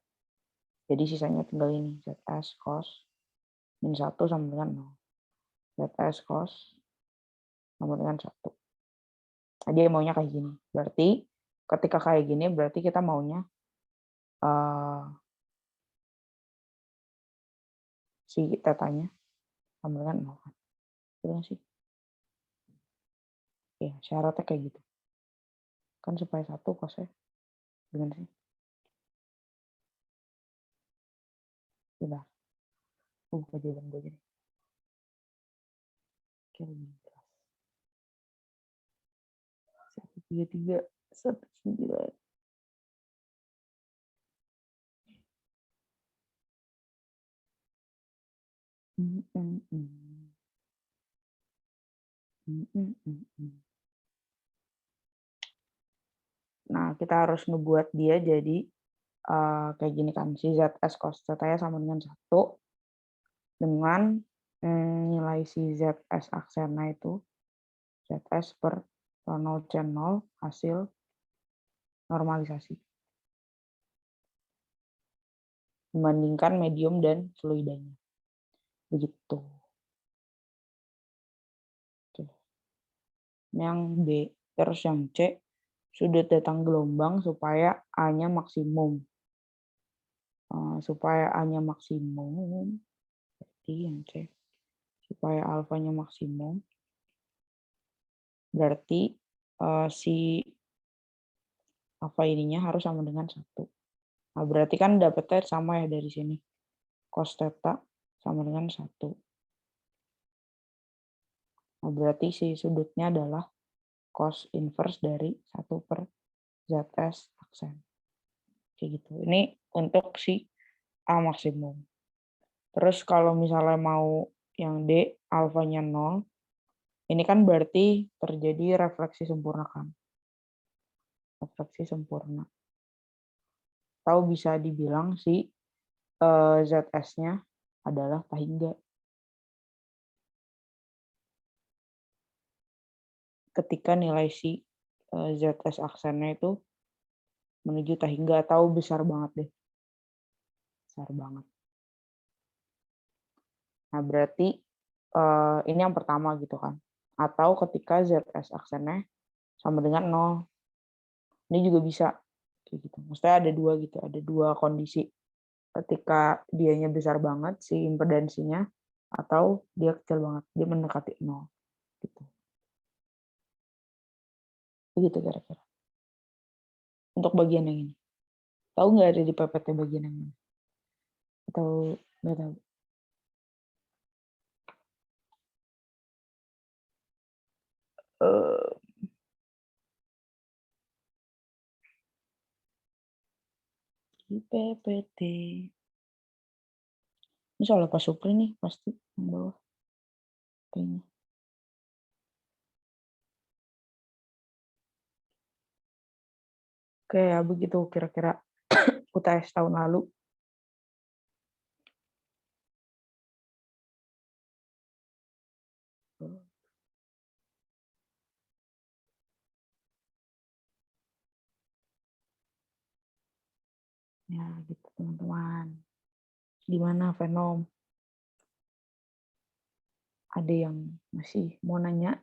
Jadi sisanya tinggal ini. ZS cos min 1 sama dengan 0. ZS cos sama dengan 1. Nah, dia maunya kayak gini. Berarti ketika kayak gini berarti kita maunya si tetanya sama dengan 0 kan. Betul sih? Ya, syaratnya kayak gitu. Kan supaya 1 cosnya dengan sih. Udah. Buka jawaban gue jadi. Oke, lebih jelas. 133 19. Nah, kita harus ngebuat dia jadi kayak gini kan. Si ZS cos theta sama dengan 1 dengan nilai si ZS aksennya itu ZS per Ronald channel hasil normalisasi. Membandingkan medium dan fluidanya. Begitu. Oke. Yang B. Terus yang C, sudut datang gelombang supaya A-nya maksimum. Supaya A-nya maksimum, berarti yang C. Supaya alfanya maksimum, berarti si alfa ininya harus sama dengan 1. Nah, berarti kan dapetnya sama ya dari sini. Cos theta sama dengan 1. Nah, berarti si sudutnya adalah cos inverse dari 1 per ZS aksen. Kayak gitu. Ini untuk si A maksimum. Terus kalau misalnya mau yang D, alfanya 0, ini kan berarti terjadi refleksi sempurna kan. Refleksi sempurna. Atau bisa dibilang si ZS-nya adalah tahingga. Ketika nilai si ZS aksennya itu menuju tahingga atau besar banget deh. Besar banget. Nah, berarti ini yang pertama gitu kan. Atau ketika ZS aksennya sama dengan 0. Ini juga bisa kayak gitu. Maksudnya ada dua gitu, ada dua kondisi. Ketika dianya besar banget si impedansinya atau dia kecil banget, dia mendekati 0 gitu. Begitu kira-kira. Untuk bagian yang ini. Tahu nggak ada di PPT bagian yang ini? Atau nggak tahu? Eh, di PPT. Ini soal Pak Supri nih pasti yang bawah kayaknya. Oke ya begitu kira-kira UTS tahun lalu. Ya gitu teman-teman. Gimana Venom? Ada yang masih mau nanya?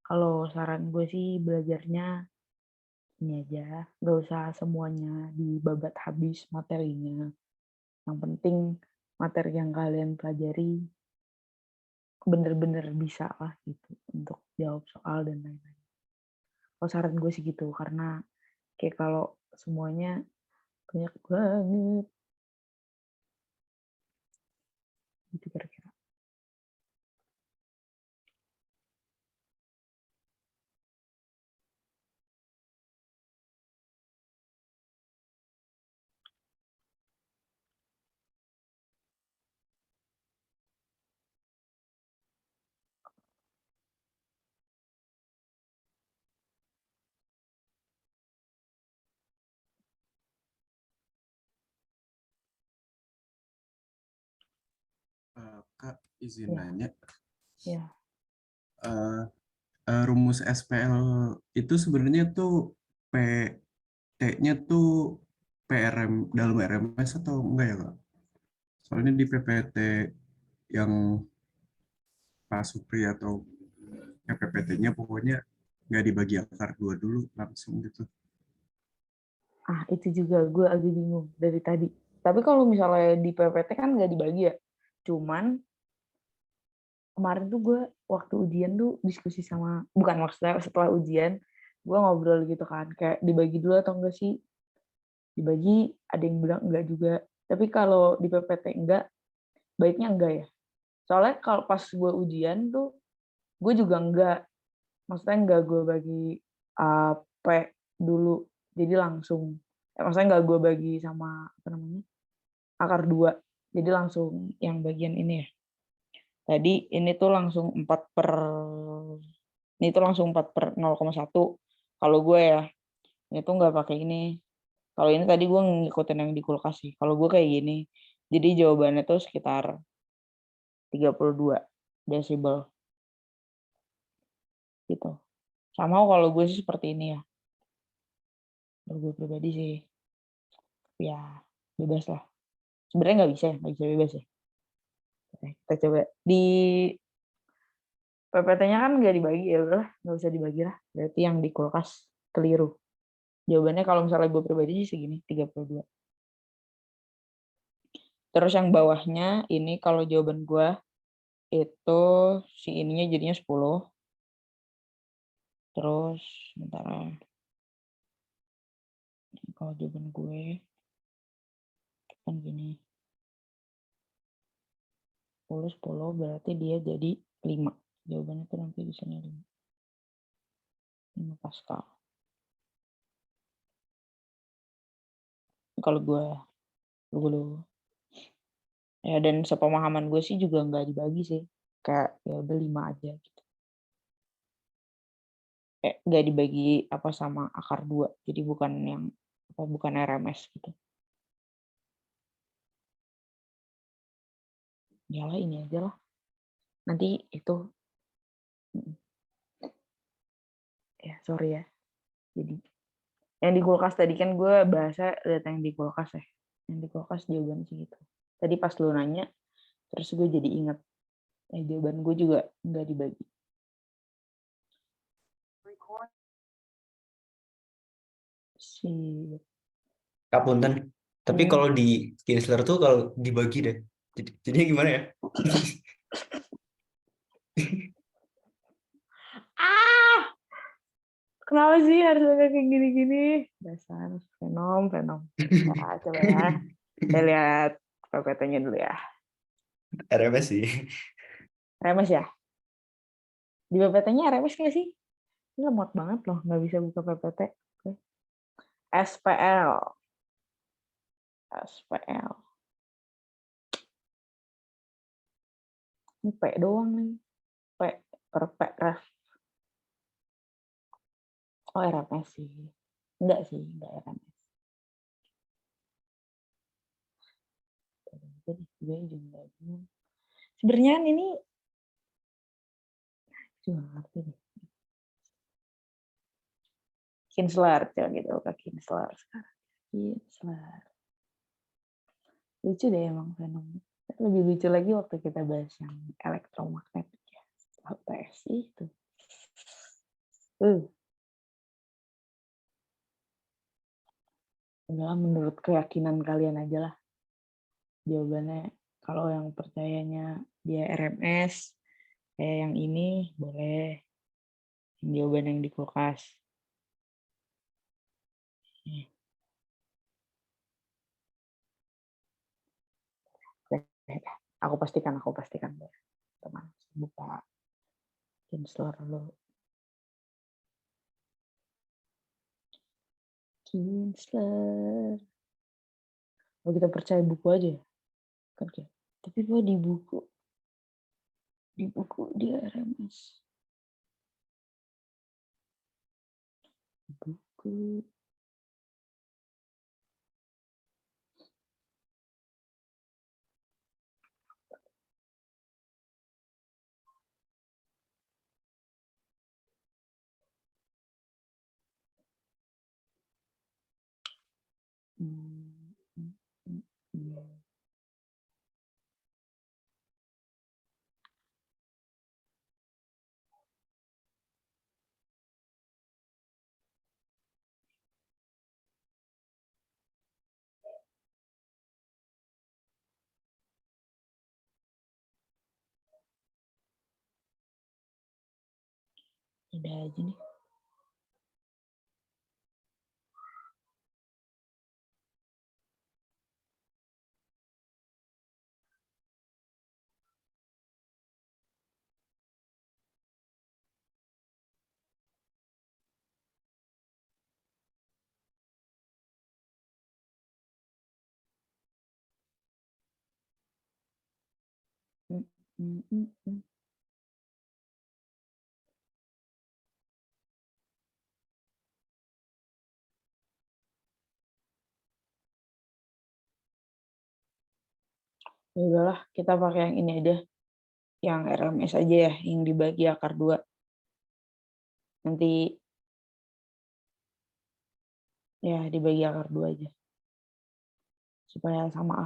Kalau saran gue sih belajarnya ini aja, nggak usah semuanya dibabat habis materinya. Yang penting materi yang kalian pelajari bener-bener bisa lah gitu untuk jawab soal dan lain-lain. Kalau saran gue sih gitu, karena kayak kalau semuanya banyak banget gitu kira-kira. Kak, izin Ya, nanya, ya. eh, rumus SPL itu sebenarnya tuh PT-nya tuh PRM dalam RMS atau enggak ya, Kak? Soalnya di PPT yang Pak Supri atau PPT-nya pokoknya nggak dibagi akar dua dulu langsung gitu. Ah, itu juga gue agak bingung dari tadi. Tapi kalau misalnya di PPT kan nggak dibagi ya. Cuman kemarin tuh gue waktu ujian tuh diskusi sama, bukan maksudnya setelah ujian, gue ngobrol gitu kan. Kayak dibagi dulu atau enggak sih? Dibagi, ada yang bilang enggak juga. Tapi kalau di PPT enggak, baiknya enggak ya. Soalnya kalau pas gue ujian tuh, gue juga enggak. Maksudnya enggak gue bagi P dulu. Jadi langsung. Maksudnya enggak gue bagi sama, apa namanya, akar 2. Jadi langsung yang bagian ini ya. Tadi ini tuh langsung 4/0,1. Kalau gue ya, ini tuh nggak pakai ini. Kalau ini tadi gue ngikutin yang di kulkas sih. Kalau gue kayak gini. Jadi jawabannya tuh sekitar 32 desibel gitu. Sama kalau gue sih seperti ini ya. Kalau gue pribadi sih ya bebas lah. Sebenarnya nggak bisa bebas ya. Oke, kita coba di PPT-nya kan nggak dibagi ya udah nggak usah dibagi lah. Berarti yang di kulkas keliru. Jawabannya kalau misalnya gue pribadi sih segini 32. Terus yang bawahnya ini kalau jawaban gue itu si ininya jadinya 10. Terus bentar ya. Kalau jawaban gue kan gini. 10 berarti dia jadi 5. Jawabannya tuh nanti di sini 5. 5 Pascal. Kalau gue dulu ya, dan sepemahaman gue sih juga nggak dibagi sih. Kayak ya udah 5 aja gitu. Nggak dibagi apa sama akar 2. Jadi bukan yang apa bukan RMS gitu. Yalah ini aja lah. Nanti itu ya sorry ya. Jadi Yang di kulkas tadi kan gue bahasa data yang di kulkas ya. Yang di kulkas jawaban segitu. Tadi pas lu nanya, terus gue jadi inget. Jawaban gue juga nggak dibagi. Sip. Kapunten. Tapi Hmm. kalau di Kinsler tuh kalau dibagi deh. Jadinya gimana ya? Kenapa sih harus kayak gini-gini? Dasar fenom. Ya, coba ya. Saya lihat PPT-nya dulu ya. RMS sih. RMS ya? Di PPT-nya RMS nggak sih? Ini lemot banget loh, nggak bisa buka PPT. Oke. SPL. Ini P doang nih. P per P ref. Oh, RMS sih. Enggak sih, enggak RMS. Jadi gue juga bingung. Sebenarnya ini cuma ngerti deh. Kinsler, coba gitu ke Kinsler sekarang. Kinsler. Lucu deh emang fenomena. Lebih lucu lagi waktu kita bahas yang elektromagnetik ya. HPS itu. Udah menurut keyakinan kalian aja lah. Jawabannya kalau yang percayanya dia RMS, kayak yang ini boleh. Jawaban yang di kulkas. Aku pastikan teman. Buka Kinsler dulu. Kinsler. Kalau kita percaya buku aja ya. Kan kayak. Tapi gua di buku dia RMS. Buku. Ada aja nih. Ya udahlah, kita pakai yang ini aja. Yang RMS aja ya, yang dibagi akar 2. Nanti ya dibagi akar 2 aja. Supaya sama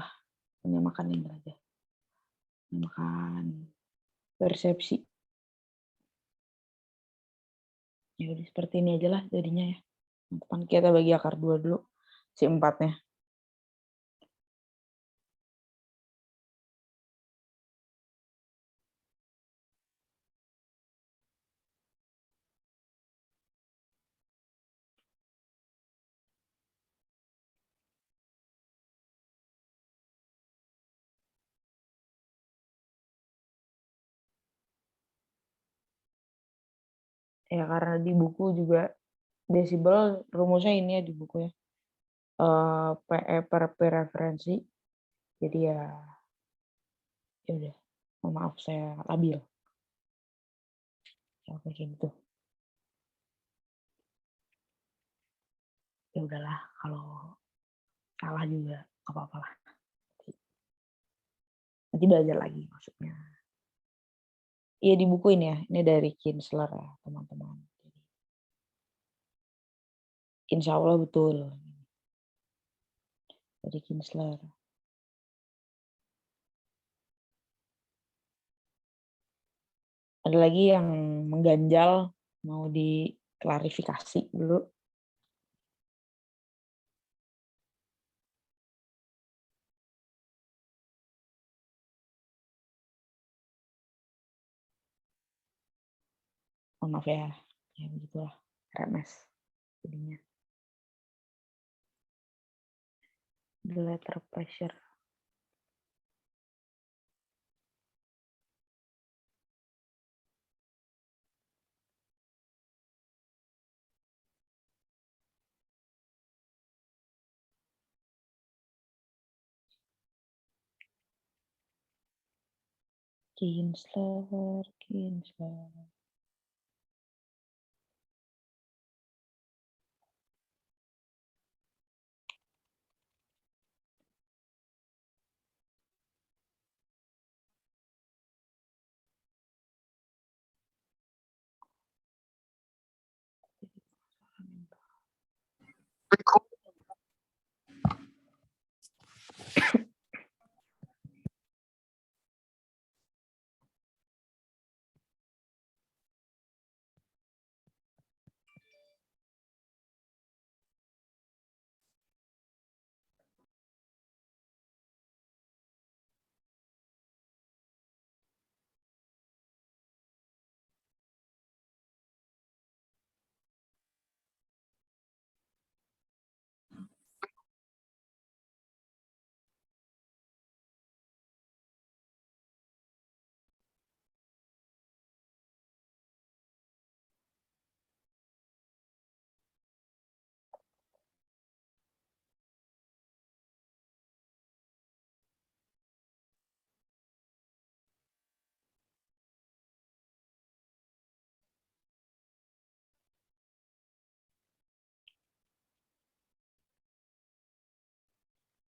menyamakan ini aja. Menyamakan persepsi. Ya udah seperti ini aja lah jadinya ya. Depan kita bagi akar 2 dulu. Si 4-nya. Ya karena di buku juga desibel rumusnya ini ya di buku ya. PE per P referensi. Jadi ya udah. Maaf saya labil. Ya kayak gitu. Ya udahlah kalau salah juga nggak apa-apa lah. Nanti belajar lagi maksudnya. Iya di buku ini ya. Ini dari Kinsler ya teman-teman. Insya Allah betul. Dari Kinsler. Ada lagi yang mengganjal, mau diklarifikasi dulu. Oh, maaf ya, ya begitulah, RMS jadinya. The letter pressure. Kinsler, Kinsler.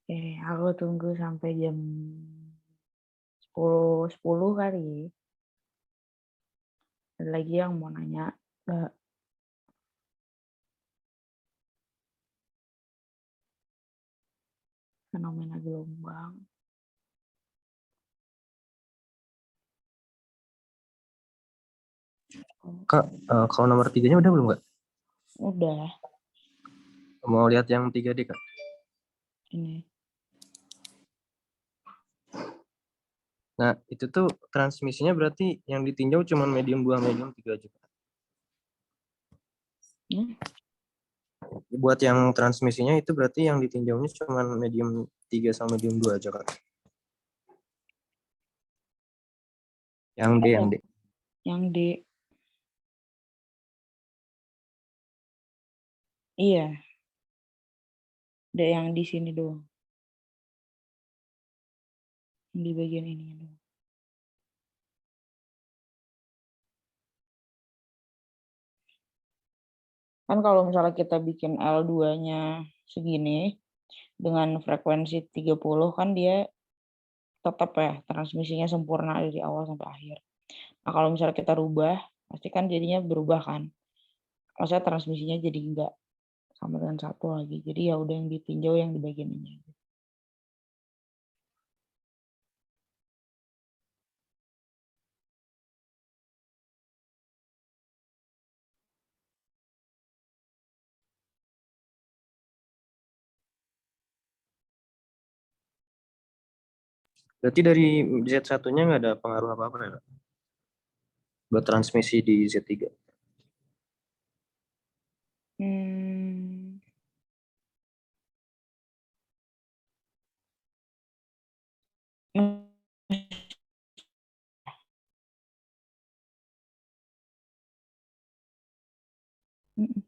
Oke, aku tunggu sampai jam 10 kali. Ada lagi yang mau nanya, Mbak? Fenomena gelombang. Kak, kalau nomor 3-nya udah belum, Kak? Udah, Mau lihat yang 3D, Kak? ini. Nah, itu tuh transmisinya berarti yang ditinjau cuma medium 2, medium 3 aja, Kak. Buat yang transmisinya itu berarti yang ditinjaunya cuma medium 3 sama medium 2 aja, Kak. Yang D, yang D. Yang D. Iya. D yang di sini doang. Yang di bagian ini doang. Kan kalau misalnya kita bikin L2-nya segini, dengan frekuensi 30 kan dia tetap ya transmisinya sempurna dari awal sampai akhir. Nah kalau misalnya kita rubah, pasti kan jadinya berubah kan. Maksudnya transmisinya jadi enggak sama dengan satu lagi. Jadi ya udah yang ditinjau yang di bagian ini. Berarti dari Z1-nya nggak ada pengaruh apa-apa ya, Kak? Buat transmisi di Z3. Hmm. Mm-mm.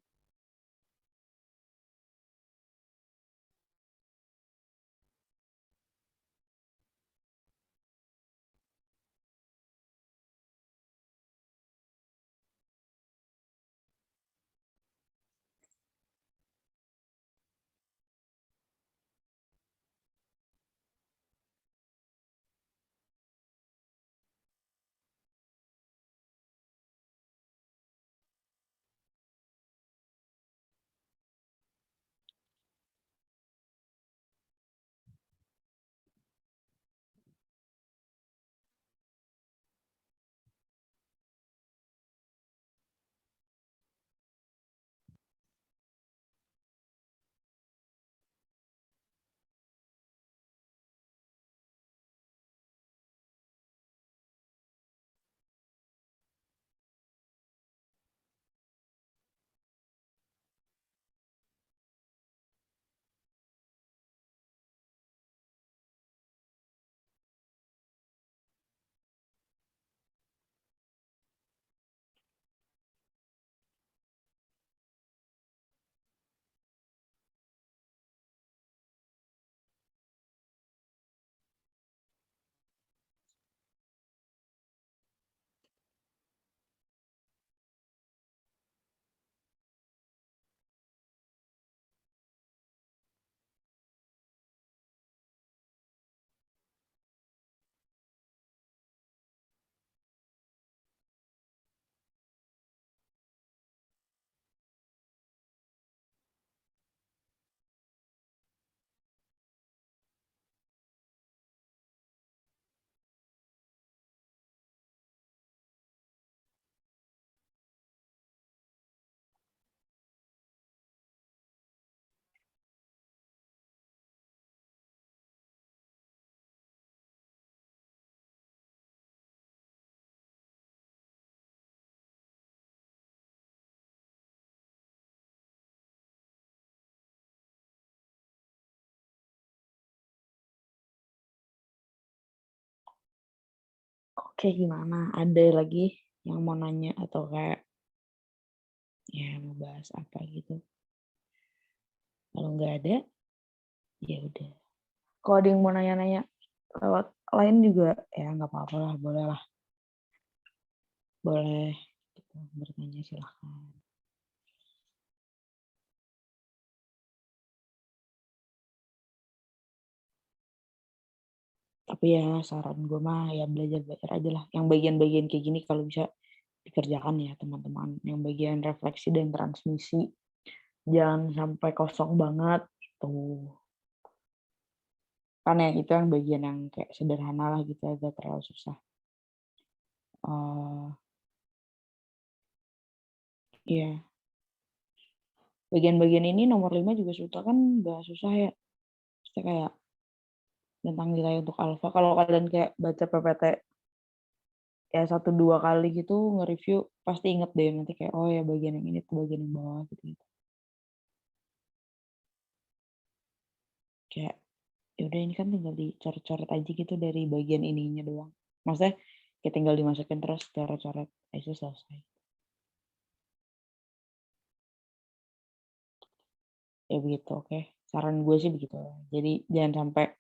kayak gimana? Ada lagi yang mau nanya atau kayak ya mau bahas apa gitu? Kalau nggak ada, ya udah. Kalau ada yang mau nanya-nanya lewat lain juga ya nggak apa-apa lah, boleh lah. Boleh gitu, bertanya silahkan. Tapi ya saran gue mah ya belajar-belajar aja lah. Yang bagian-bagian kayak gini kalau bisa dikerjakan ya teman-teman. Yang bagian refleksi dan transmisi. Jangan sampai kosong banget gitu. Karena yang itu yang bagian yang kayak sederhana lah gitu, agak terlalu susah. Iya. Bagian-bagian ini nomor 5 juga susah kan, nggak susah ya. Maksudnya kayak tentang nilai untuk alfa. Kalau kalian kayak baca PPT ya 1-2 kali gitu nge-review, pasti inget deh nanti kayak oh ya bagian yang ini tuh bagian yang bawah gitu. Kayak ya udah ini kan tinggal dicoret-coret aja gitu dari bagian ininya doang. Maksudnya kayak tinggal dimasukin terus coret-coret, itu selesai. Ya begitu, oke. Saran gue sih begitu. Jadi jangan sampai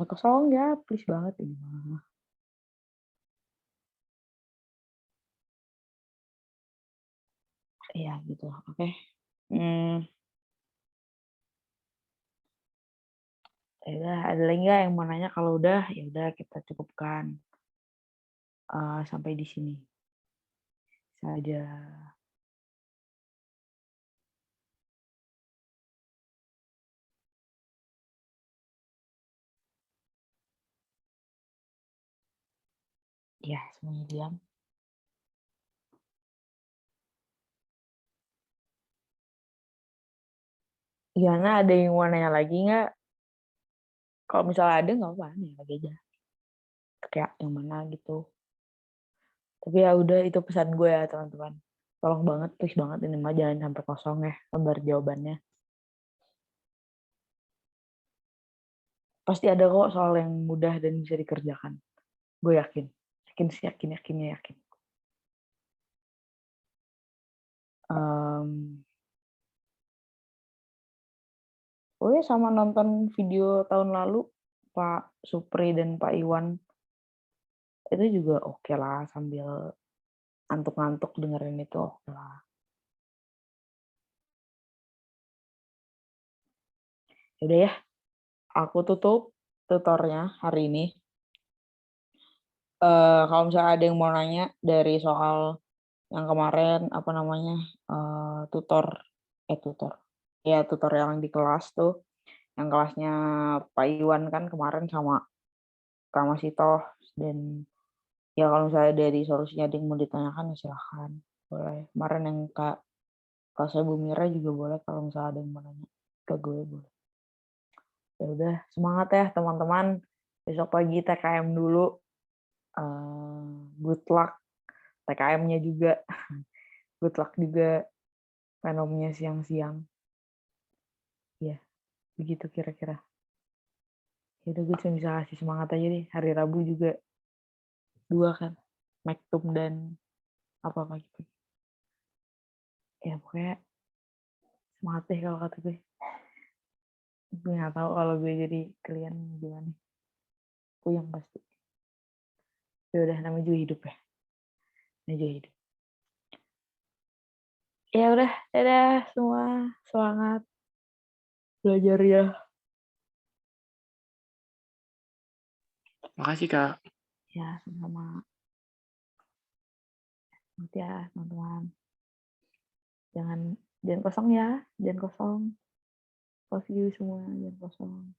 kosong ya, please banget ini mah. Iya gitu, oke. Ya udah, ada lagi nggak yang mau nanya? Kalau udah, ya udah kita cukupkan sampai di sini saja. Ya, semuanya diam. Gimana, ada yang mau nanya lagi nggak? Kalau misalnya ada nggak apa-apa, nih lagi aja. Kayak yang mana gitu. Tapi ya udah, itu pesan gue ya teman-teman. Tolong banget, please banget ini mah jangan sampai kosong ya lembar jawabannya. Pasti ada kok soal yang mudah dan bisa dikerjakan. Gue yakin. Yakinnya yakin. Oh ya, sama nonton video tahun lalu Pak Supri dan Pak Iwan itu juga oke lah, sambil ngantuk-ngantuk dengerin itu oke lah. Yaudah ya, aku tutup tutornya hari ini. Kalau misalnya ada yang mau nanya dari soal yang kemarin apa namanya tutor ya tutor yang di kelas tuh, yang kelasnya Pak Iwan kan kemarin sama Kak Masitoh, dan ya kalau misalnya dari solusinya ada yang mau ditanyakan ya silahkan, boleh. Kemarin yang kelasnya Bu Mira juga boleh kalau misalnya ada yang mau nanya ke gue, boleh. Ya udah, semangat ya teman-teman, besok pagi TKM dulu. Good luck TKM-nya juga. Good luck juga fenomnya siang-siang. Ya, begitu kira-kira. Ya udah, gue cuma bisa kasih semangat aja deh. Hari Rabu juga 2 kan, Maktum dan apa gitu. Ya pokoknya semangat deh kalau kata gue. Gue nggak tahu kalau gue jadi kalian gimana. Puyeng pasti. Ya udah, namanya juga hidup ya. Namanya juga hidup. Ya udah, dadah semua. Semangat belajar ya. Makasih, Kak. Ya, sama-sama. Nanti ya, teman-teman. Jangan kosong ya. Jangan kosong. Love you semua, jangan kosong.